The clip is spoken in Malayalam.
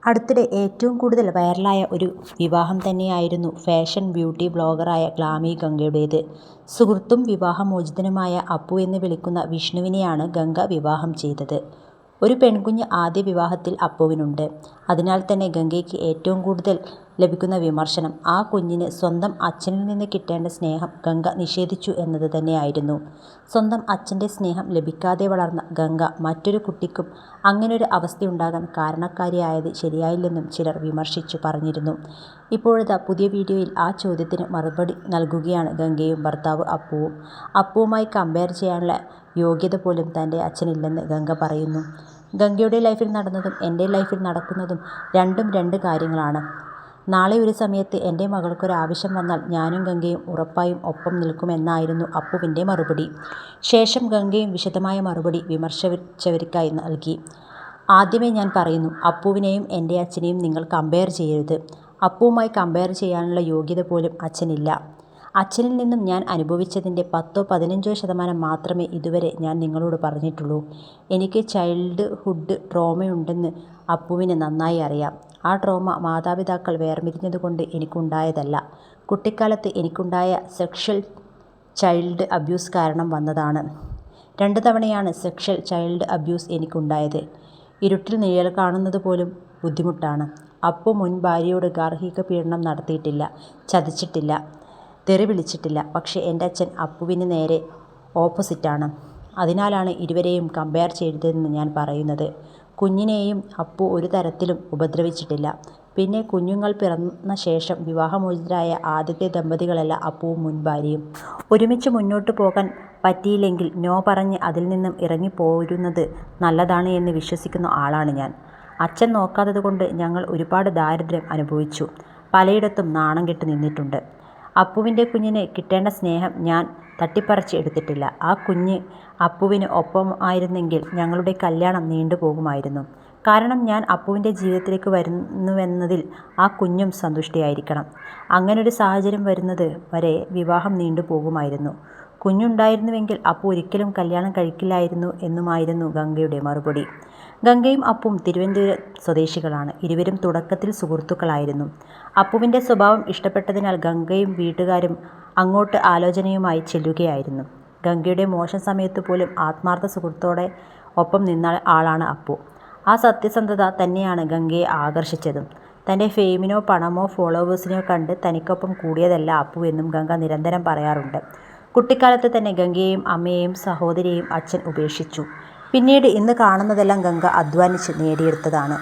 അടുത്തിടെ ഏറ്റവും കൂടുതൽ വൈറലായ ഒരു വിവാഹം തന്നെയായിരുന്നു ഫാഷൻ ബ്യൂട്ടി ബ്ലോഗറായ ഗ്ലാമി ഗംഗയുടേത്. സുഹൃത്തും വിവാഹമോചിതനുമായ അപ്പു എന്ന് വിളിക്കുന്ന വിഷ്ണുവിനെയാണ് ഗംഗ വിവാഹം ചെയ്തത്. ഒരു പെൺകുഞ്ഞ് ആദ്യ വിവാഹത്തിൽ അപ്പുവിനുണ്ട്. അതിനാൽ തന്നെ ഗംഗയ്ക്ക് ഏറ്റവും കൂടുതൽ ലഭിക്കുന്ന വിമർശനം ആ കുഞ്ഞിന് സ്വന്തം അച്ഛനിൽ നിന്ന് കിട്ടേണ്ട സ്നേഹം ഗംഗ നിഷേധിച്ചു എന്നത് തന്നെയായിരുന്നു. സ്വന്തം അച്ഛൻ്റെ സ്നേഹം ലഭിക്കാതെ വളർന്ന ഗംഗ മറ്റൊരു കുട്ടിക്കും അങ്ങനൊരു അവസ്ഥയുണ്ടാകാൻ കാരണക്കാരിയായത് ശരിയായില്ലെന്നും ചിലർ വിമർശിച്ചു പറഞ്ഞിരുന്നു. ഇപ്പോഴത്തെ പുതിയ വീഡിയോയിൽ ആ ചോദ്യത്തിന് മറുപടി നൽകുകയാണ് ഗംഗയും ഭർത്താവ് അപ്പുവും. അപ്പുവുമായി കമ്പയർ ചെയ്യാനുള്ള യോഗ്യത പോലും തൻ്റെ അച്ഛനില്ലെന്ന് ഗംഗ പറയുന്നു. ഗംഗയുടെ ലൈഫിൽ നടന്നതും എൻ്റെ ലൈഫിൽ നടക്കുന്നതും രണ്ടും രണ്ട് കാര്യങ്ങളാണ്. നാളെ ഒരു സമയത്ത് എൻ്റെ മകൾക്കൊരാവശ്യം വന്നാൽ ഞാനും ഗംഗയും ഉറപ്പായും ഒപ്പം നിൽക്കുമെന്നായിരുന്നു അപ്പുവിൻ്റെ മറുപടി. ശേഷം ഗംഗയും വിശദമായ മറുപടി വിമർശിച്ചവർക്കായി നൽകി. ആദ്യമേ ഞാൻ പറയുന്നു, അപ്പുവിനെയും എൻ്റെ അച്ഛനെയും നിങ്ങൾ കമ്പയർ ചെയ്യരുത്. അപ്പുവുമായി കമ്പയർ ചെയ്യാനുള്ള യോഗ്യത പോലും അച്ഛനില്ല. അച്ഛനിൽ നിന്നും ഞാൻ അനുഭവിച്ചതിൻ്റെ 10-15% മാത്രമേ ഇതുവരെ ഞാൻ നിങ്ങളോട് പറഞ്ഞിട്ടുള്ളൂ. എനിക്ക് ചൈൽഡ്ഹുഡ് ട്രോമയുണ്ടെന്ന് അപ്പുവിന് നന്നായി അറിയാം. ആ ട്രോമ മാതാപിതാക്കൾ വേർപിരിഞ്ഞതുകൊണ്ട് എനിക്കുണ്ടായതല്ല. കുട്ടിക്കാലത്ത് എനിക്കുണ്ടായ സെക്ഷൽ ചൈൽഡ് അബ്യൂസ് കാരണം വന്നതാണ്. 2 തവണയാണ് സെക്ഷൽ ചൈൽഡ് അബ്യൂസ് എനിക്കുണ്ടായത്. ഇരുട്ടിൽ നിഴൽ കാണുന്നത് പോലും ബുദ്ധിമുട്ടാണ്. അപ്പു മുൻ ഭാര്യയോട് ഗാർഹിക പീഡനം നടത്തിയിട്ടില്ല, ചതിച്ചിട്ടില്ല, തെറി വിളിച്ചിട്ടില്ല. പക്ഷേ എൻ്റെ അച്ഛൻ അപ്പുവിന് നേരെ ഓപ്പോസിറ്റാണ്. അതിനാലാണ് ഇരുവരെയും കമ്പയർ ചെയ്തതെന്ന് ഞാൻ പറയുന്നത്. കുഞ്ഞിനെയും അപ്പു ഒരു തരത്തിലും ഉപദ്രവിച്ചിട്ടില്ല. പിന്നെ കുഞ്ഞുങ്ങൾ പിറന്ന ശേഷം വിവാഹമോചിതരായ ആദ്യത്തെ ദമ്പതികളല്ല അപ്പുവും മുൻ ഭാര്യയും. ഒരുമിച്ച് മുന്നോട്ട് പോകാൻ പറ്റിയില്ലെങ്കിൽ നോ പറഞ്ഞ് അതിൽ നിന്നും ഇറങ്ങിപ്പോരുന്നത് നല്ലതാണ് എന്ന് വിശ്വസിക്കുന്ന ആളാണ് ഞാൻ. അച്ഛൻ നോക്കാത്തതുകൊണ്ട് ഞങ്ങൾ ഒരുപാട് ദാരിദ്ര്യം അനുഭവിച്ചു. പലയിടത്തും നാണം കെട്ട് നിന്നിട്ടുണ്ട്. അപ്പുവിൻ്റെ കുഞ്ഞിന് കിട്ടേണ്ട സ്നേഹം ഞാൻ തട്ടിപ്പറിച്ച് എടുത്തിട്ടില്ല. ആ കുഞ്ഞ് അപ്പുവിന് ഒപ്പമായിരുന്നെങ്കിൽ ഞങ്ങളുടെ കല്യാണം നീണ്ടുപോകുമായിരുന്നു. കാരണം ഞാൻ അപ്പുവിൻ്റെ ജീവിതത്തിലേക്ക് വരുന്നുവെന്നതിൽ ആ കുഞ്ഞും സന്തുഷ്ടയായിരിക്കണം. അങ്ങനൊരു സാഹചര്യം വരുന്നത് വരെ വിവാഹം നീണ്ടുപോകുമായിരുന്നു. കുഞ്ഞുണ്ടായിരുന്നുവെങ്കിൽ അപ്പു ഒരിക്കലും കല്യാണം കഴിക്കില്ലായിരുന്നു എന്നുമായിരുന്നു ഗംഗയുടെ മറുപടി. ഗംഗയും അപ്പുവും തിരുവനന്തപുരം സ്വദേശികളാണ്. ഇരുവരും തുടക്കത്തിൽ സുഹൃത്തുക്കളായിരുന്നു. അപ്പുവിൻ്റെ സ്വഭാവം ഇഷ്ടപ്പെട്ടതിനാൽ ഗംഗയും വീട്ടുകാരും അങ്ങോട്ട് ആലോചനയുമായി ചെല്ലുകയായിരുന്നു. ഗംഗയുടെ മോശം സമയത്ത് പോലും ആത്മാർത്ഥ സുഹൃത്തോടെ ഒപ്പം നിന്ന ആളാണ് അപ്പു. ആ സത്യസന്ധത തന്നെയാണ് ഗംഗയെ ആകർഷിച്ചതും. തൻ്റെ ഫെയിമിനോ പണമോ ഫോളോവേഴ്സിനെയോ കണ്ട് തനിക്കൊപ്പം കൂടിയതല്ല അപ്പു എന്നും ഗംഗ നിരന്തരം പറയാറുണ്ട്. കുട്ടിക്കാലത്ത് തന്നെ ഗംഗയെയും അമ്മയെയും സഹോദരിയെയും അച്ഛൻ ഉപേക്ഷിച്ചു. പിന്നീട് ഇന്ന് കാണുന്നതെല്ലാം ഗംഗ അധ്വാനിച്ച് നേടിയെടുത്തതാണ്.